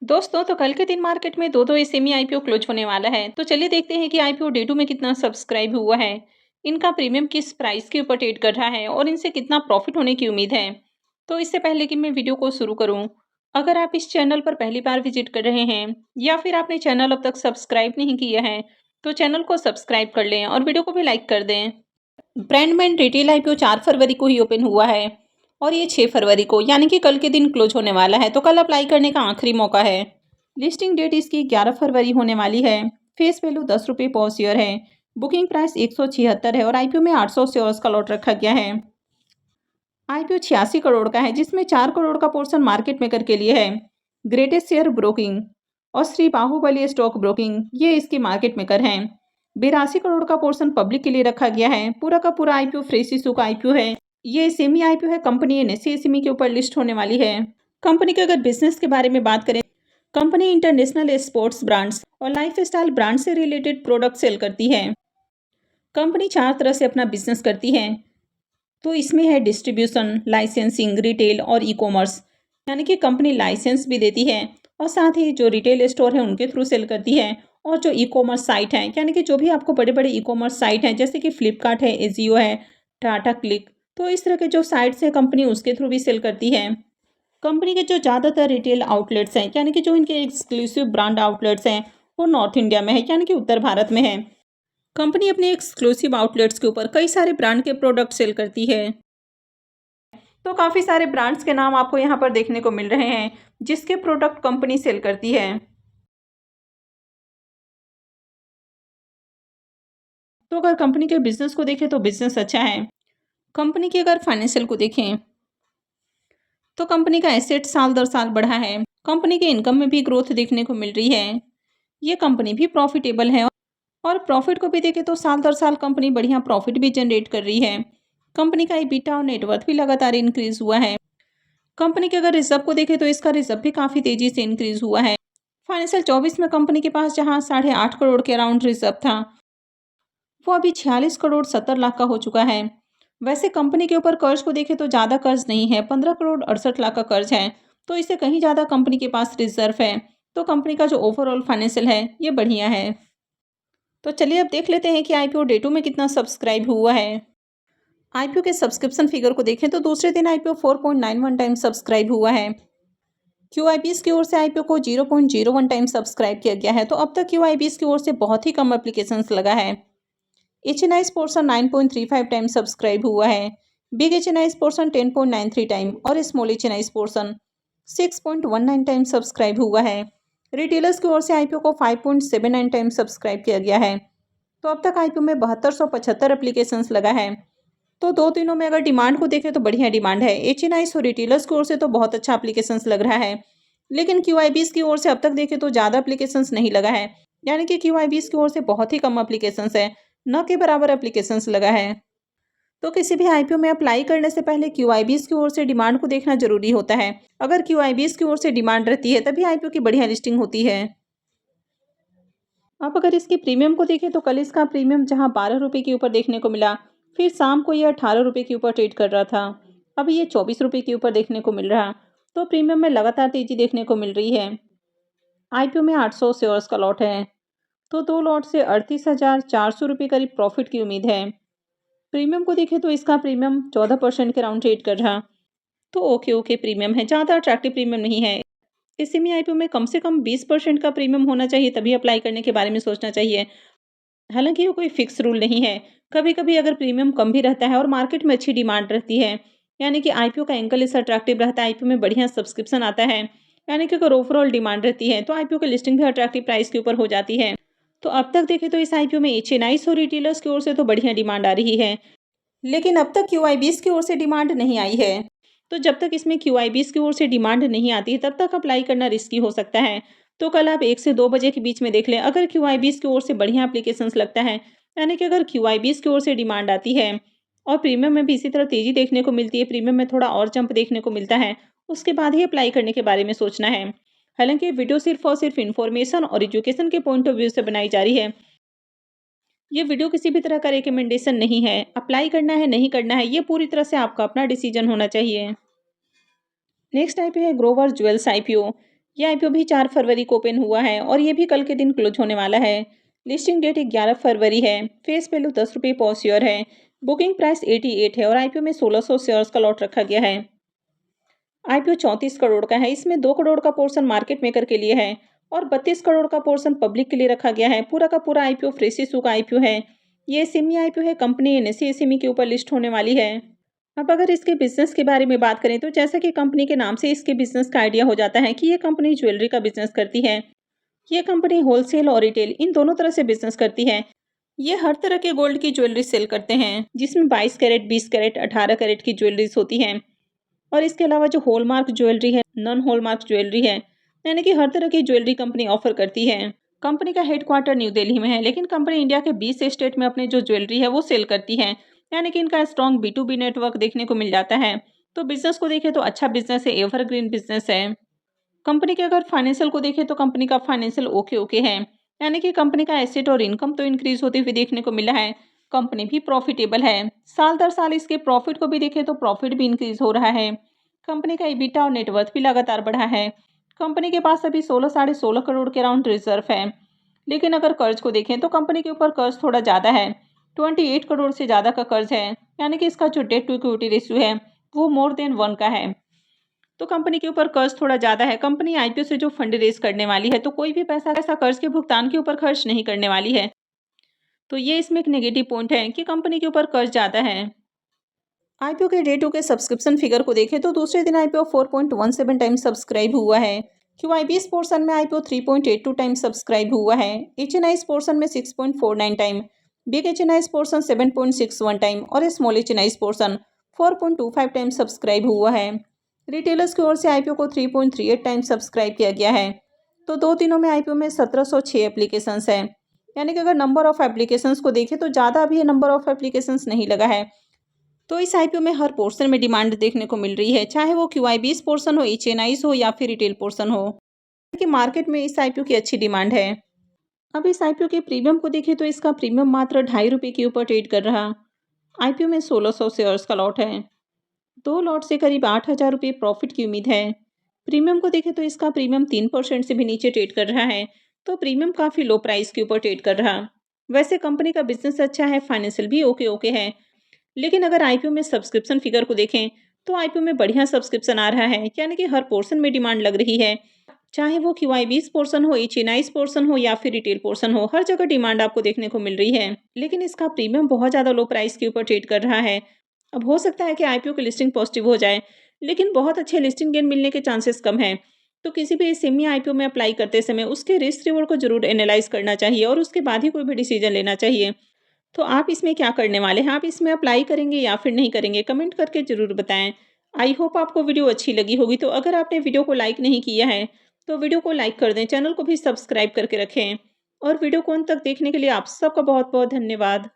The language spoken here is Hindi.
दोस्तों तो कल के दिन मार्केट में दो एसएमई आईपीओ क्लोज होने वाला है। तो चलिए देखते हैं कि आईपीओ डे टू में कितना सब्सक्राइब हुआ है, इनका प्रीमियम किस प्राइस के ऊपर ट्रेड कर रहा है और इनसे कितना प्रॉफिट होने की उम्मीद है। तो इससे पहले कि मैं वीडियो को शुरू करूं, अगर आप इस चैनल पर पहली बार विजिट कर रहे हैं या फिर आपने चैनल अब तक सब्सक्राइब नहीं किया है तो चैनल को सब्सक्राइब कर लें और वीडियो को भी लाइक कर दें। ब्रांडमैन रिटेल आईपीओ 4 फरवरी को ही ओपन हुआ है और ये 6 फरवरी को यानी कि कल के दिन क्लोज होने वाला है। तो कल अप्लाई करने का आखिरी मौका है। लिस्टिंग डेट इसकी 11 फरवरी होने वाली है। फेस वैल्यू 10 रुपये पर शेयर है। बुकिंग प्राइस 176 है और आईपीओ में 800 शेयर्स का लॉट रखा गया है। आईपीओ 86 करोड़ का है, जिसमें 4 करोड़ का पोर्शन मार्केट मेकर के लिए है। ग्रेटेस्ट शेयर ब्रोकिंग और श्री बाहुबली स्टॉक ब्रोकिंग ये इसके मार्केट मेकर हैं। 82 करोड़ का पोर्शन पब्लिक के लिए रखा गया है। पूरा का पूरा आईपीओ फ्रेश इशू का आईपीओ है। ये सेमी आईपीओ है। कंपनी एनएससी एसएमई के ऊपर लिस्ट होने वाली है। कंपनी के अगर बिजनेस के बारे में बात करें, कंपनी इंटरनेशनल स्पोर्ट्स ब्रांड्स और लाइफस्टाइल ब्रांड से रिलेटेड प्रोडक्ट सेल करती है। कंपनी 4 तरह से अपना बिजनेस करती है। तो इसमें है डिस्ट्रीब्यूशन, लाइसेंसिंग, रिटेल और ई कॉमर्स। यानी कि कंपनी लाइसेंस भी देती है और साथ ही जो रिटेल स्टोर है उनके थ्रू सेल करती है। और जो ई कॉमर्स साइट है, यानी कि जो भी आपको बड़े बड़े ई कॉमर्स साइट हैं जैसे कि फ्लिपकार्ट है, एजियो है, टाटा क्लिक, तो इस तरह के जो साइट्स है कंपनी उसके थ्रू भी सेल करती है। कंपनी के जो ज़्यादातर रिटेल आउटलेट्स हैं, यानी कि जो इनके एक्सक्लूसिव ब्रांड आउटलेट्स हैं, वो नॉर्थ इंडिया में है, यानी कि उत्तर भारत में है। कंपनी अपने एक्सक्लूसिव आउटलेट्स के ऊपर कई सारे ब्रांड के प्रोडक्ट सेल करती है। तो काफ़ी सारे ब्रांड्स के नाम आपको यहाँ पर देखने को मिल रहे हैं जिसके प्रोडक्ट कंपनी सेल करती है। तो अगर कंपनी के बिजनेस को देखें तो बिजनेस अच्छा है। कंपनी की अगर फाइनेंशियल को देखें तो कंपनी का एसेट साल दर साल बढ़ा है। कंपनी के इनकम में भी ग्रोथ देखने को मिल रही है। ये कंपनी भी प्रॉफिटेबल है और प्रॉफिट को भी देखें तो साल दर साल कंपनी बढ़िया प्रॉफिट भी जनरेट कर रही है। कंपनी का EBITDA और नेटवर्थ भी लगातार इंक्रीज हुआ है। कंपनी के अगर रिजर्व को देखें तो इसका रिजर्व भी काफ़ी तेजी से इंक्रीज हुआ है। फाइनेंशियल 24 में कंपनी के पास जहां 8.5 करोड़ के अराउंड रिजर्व था, वो अभी 46 करोड़ 70 लाख का हो चुका है। वैसे कंपनी के ऊपर कर्ज को देखें तो ज़्यादा कर्ज नहीं है, 15 करोड़ 68 लाख का कर्ज है। तो इससे कहीं ज़्यादा कंपनी के पास रिजर्व है। तो कंपनी का जो ओवरऑल फाइनेंशियल है ये बढ़िया है। तो चलिए अब देख लेते हैं कि आईपीओ डे 2 में कितना सब्सक्राइब हुआ है। आईपीओ के सब्सक्रिप्शन फिगर को देखें तो दूसरे दिन आईपीओ 4.91 टाइम सब्सक्राइब हुआ है। क्यूआईबीएस की ओर से आईपीओ को 0.01 टाइम सब्सक्राइब किया गया है। तो अब तक क्यूआईबीएस की ओर से बहुत ही कम एप्लीकेशंस लगा है। एचएनआईस पोर्शन 9.35 टाइम सब्सक्राइब हुआ है। बिग एचएनआईस पोर्शन 10.93 टाइम और small HNIs portion 6.19 time subscribe हुआ है। रिटेलर्स की ओर से आईपीओ को 5.79 टाइम सब्सक्राइब किया गया है। तो अब तक आईपीओ में 7275 एप्लीकेशंस लगा है। तो 2 दिनों में अगर डिमांड को देखें तो बढ़िया डिमांड है। एचएनआईस और रिटेलर्स की ओर से तो बहुत अच्छा एप्लीकेशंस लग रहा है, लेकिन क्यूआईबीएस की ओर से अब तक देखें तो ज़्यादा एप्लीकेशंस नहीं लगा है। यानी कि क्यूआईबीएस की ओर से बहुत ही कम एप्लीकेशंस है, न के बराबर एप्लीकेशंस लगा है। तो किसी भी आईपीओ में अप्लाई करने से पहले क्यूआईबीएस की ओर से डिमांड को देखना जरूरी होता है। अगर क्यूआईबीएस की ओर से डिमांड रहती है तभी आईपीओ की बढ़िया लिस्टिंग होती है। अब अगर इसकी प्रीमियम को देखें तो कल इसका प्रीमियम जहां 12 रुपये के ऊपर देखने को मिला, फिर शाम को यह 18 रुपये के ऊपर ट्रेड कर रहा था। अब ये 24 रुपये के ऊपर देखने को मिल रहा। तो प्रीमियम में लगातार तेजी देखने को मिल रही है। आईपीओ में 800 शेयर्स का लॉट है। तो 2 लॉट से 38,400 रुपये करीब प्रॉफिट की उम्मीद है। प्रीमियम को देखें तो इसका प्रीमियम 14% के राउंड ट्रेड कर रहा। तो ओके प्रीमियम है, ज़्यादा अट्रैक्टिव प्रीमियम नहीं है। इसी में आईपीओ में कम से कम 20% का प्रीमियम होना चाहिए, तभी अप्लाई करने के बारे में सोचना चाहिए। हालांकि ये कोई फिक्स रूल नहीं है। कभी कभी अगर प्रीमियम कम भी रहता है और मार्केट में अच्छी डिमांड रहती है, यानी कि आईपीओ का एंगल इससे अट्रैक्टिव रहता है, आईपीओ में बढ़िया सब्सक्रिप्शन आता है, यानी कि अगर ओवरऑल डिमांड रहती है तो आईपीओ की लिस्टिंग भी अट्रैक्टिव प्राइस के ऊपर हो जाती है। तो अब तक देखें तो इस आईपीओ में एचएनआईस और रिटेलर्स की ओर से तो बढ़िया डिमांड आ रही है, लेकिन अब तक क्यूआईबीएस की ओर से डिमांड नहीं आई है। तो जब तक इसमें क्यूआईबीएस की ओर से डिमांड नहीं आती तब तक अप्लाई करना रिस्की हो सकता है। तो कल आप 1 से 2 बजे के बीच में देख लें। अगर क्यूआईबीएस की ओर से बढ़िया एप्लीकेशंस लगता है, यानी कि अगर क्यूआईबीएस की ओर से डिमांड आती है और प्रीमियम में भी इसी तरह तेजी देखने को मिलती है, प्रीमियम में थोड़ा और जंप देखने को मिलता है, उसके बाद ही अप्लाई करने के बारे में सोचना है। हालांकि ये वीडियो सिर्फ और सिर्फ इन्फॉर्मेशन और एजुकेशन के पॉइंट ऑफ व्यू से बनाई जा रही है। ये वीडियो किसी भी तरह का रिकमेंडेशन नहीं है। अप्लाई करना है नहीं करना है ये पूरी तरह से आपका अपना डिसीजन होना चाहिए। नेक्स्ट आईपीओ है ग्रोवर ज्वेल्स आईपीओ। यह आईपीओ भी 4 फरवरी को ओपन हुआ है और ये भी कल के दिन क्लोज होने वाला है। लिस्टिंग डेट 11 फरवरी है। फेस वैल्यू 10 रुपये पर शेयर है। बुकिंग प्राइस 88 है और आईपीओ में 1600 शेयर्स का लॉट रखा गया है। आईपीओ 34 करोड़ का है। इसमें 2 करोड़ का पोर्शन मार्केट मेकर के लिए है और 32 करोड़ का पोर्शन पब्लिक के लिए रखा गया है। पूरा का पूरा आईपीओ फ्रेश इशू का आईपीओ है। ये एसएमई आईपीओ है। कंपनी एनएसई एसएमई के ऊपर लिस्ट होने वाली है। अब अगर इसके बिजनेस के बारे में बात करें तो जैसा कि कंपनी के नाम से इसके बिजनेस का आइडिया हो जाता है कि ये कंपनी ज्वेलरी का बिजनेस करती है। ये कंपनी होलसेल और रिटेल इन दोनों तरह से बिजनेस करती है। ये हर तरह के गोल्ड की ज्वेलरी सेल करते हैं, जिसमें 22 कैरेट, 20 कैरेट, 18 कैरेट की ज्वेलरीज होती हैं। और इसके अलावा जो हॉलमार्क ज्वेलरी है, नॉन हॉलमार्क ज्वेलरी है, यानी कि हर तरह की ज्वेलरी कंपनी ऑफर करती है। कंपनी का हेडक्वार्टर न्यू दिल्ली में है, लेकिन कंपनी इंडिया के 20 स्टेट में अपने जो ज्वेलरी है वो सेल करती है, यानी कि इनका स्ट्रॉन्ग B2B नेटवर्क देखने को मिल जाता है। तो बिजनेस को देखें तो अच्छा बिजनेस है, एवरग्रीन बिजनेस है। कंपनी के अगर फाइनेंशियल को देखें तो कंपनी का फाइनेंशियल ओके ओके है, यानी कि कंपनी का एसेट और इनकम तो इंक्रीज होते हुए देखने को मिला है। कंपनी भी प्रॉफिटेबल है। साल दर साल इसके प्रॉफिट को भी देखें तो प्रॉफिट भी इंक्रीज हो रहा है। कंपनी का EBITDA और नेटवर्थ भी लगातार बढ़ा है। कंपनी के पास अभी 16 करोड़ के अराउंड रिजर्व है। लेकिन अगर कर्ज को देखें तो कंपनी के ऊपर कर्ज थोड़ा ज़्यादा है। 28 करोड़ से ज़्यादा का कर्ज है, यानी कि इसका जो डेट टू इक्विटी रेशियो है वो मोर देन 1 का है। तो कंपनी के ऊपर कर्ज थोड़ा ज़्यादा है। कंपनी आईपीओ से जो फंड रेज करने वाली है तो कोई भी पैसा ऐसा कर्ज के भुगतान के ऊपर खर्च नहीं करने वाली है। तो ये इसमें एक नेगेटिव पॉइंट है कि कंपनी के ऊपर कर्ज ज़्यादा है। आईपीओ के डे 2 के सब्सक्रिप्शन फिगर को देखें तो दूसरे दिन आईपीओ 4.17 टाइम्स सब्सक्राइब हुआ है। क्यूआईबीएस पोर्शन में आईपीओ 3.82 टाइम्स सब्सक्राइब हुआ है। एचएनआईस पोर्शन में 6.49 time, big HNIs portion 7.61 time और small HNIs portion 4.25 time subscribe हुआ है। रिटेलर्स की ओर से आईपीओ को 3.38 टाइम सब्सक्राइब किया गया है। तो 2 दिनों में आईपीओ में 1706 एप्लीकेशंस हैं, यानी कि अगर नंबर ऑफ एप्लीकेशंस को देखें तो ज़्यादा अभी नंबर ऑफ एप्लीकेशंस नहीं लगा है। तो इस आईपीओ में हर पोर्शन में डिमांड देखने को मिल रही है, चाहे वो क्यूआईबीएस पोर्शन हो, एचएनआईस हो या फिर रिटेल पोर्शन हो, कि मार्केट में इस आईपीओ की अच्छी डिमांड है। अब इस आईपीओ के प्रीमियम को देखें तो इसका प्रीमियम मात्र 2.5 रुपये के ऊपर ट्रेड कर रहा। आईपीओ में 1600 शेयर्स का लॉट है। 2 लॉट से करीब 8,000 रुपये प्रॉफिट की उम्मीद है। प्रीमियम को देखें तो इसका प्रीमियम 3% से भी नीचे ट्रेड कर रहा है, तो प्रीमियम काफ़ी लो प्राइस के ऊपर ट्रेड कर रहा। वैसे कंपनी का बिजनेस अच्छा है, फाइनेंशियल भी ओके ओके है। लेकिन अगर आईपीओ में सब्सक्रिप्शन फिगर को देखें तो आईपीओ में बढ़िया सब्सक्रिप्शन आ रहा है, यानी कि हर पोर्शन में डिमांड लग रही है, चाहे वो क्यूआईबीएस पोर्शन हो, एचएनआईस पोर्शन हो या फिर रिटेल पोर्शन हो, हर जगह डिमांड आपको देखने को मिल रही है। लेकिन इसका प्रीमियम बहुत ज़्यादा लो प्राइस के ऊपर ट्रेड कर रहा है। अब हो सकता है कि आईपीओ की लिस्टिंग पॉजिटिव हो जाए, लेकिन बहुत अच्छे लिस्टिंग गेन मिलने के चांसेस कम हैं। तो किसी भी सेमी आईपीओ में अप्लाई करते समय उसके रिस्क रिवॉर्ड को जरूर एनालाइज करना चाहिए और उसके बाद ही कोई भी डिसीजन लेना चाहिए। तो आप इसमें क्या करने वाले हैं? आप इसमें अप्लाई करेंगे या फिर नहीं करेंगे? कमेंट करके ज़रूर बताएं। आई होप आपको वीडियो अच्छी लगी होगी। तो अगर आपने वीडियो को लाइक नहीं किया है तो वीडियो को लाइक कर दें, चैनल को भी सब्सक्राइब करके रखें और वीडियो को अंत तक देखने के लिए आप सबका बहुत बहुत धन्यवाद।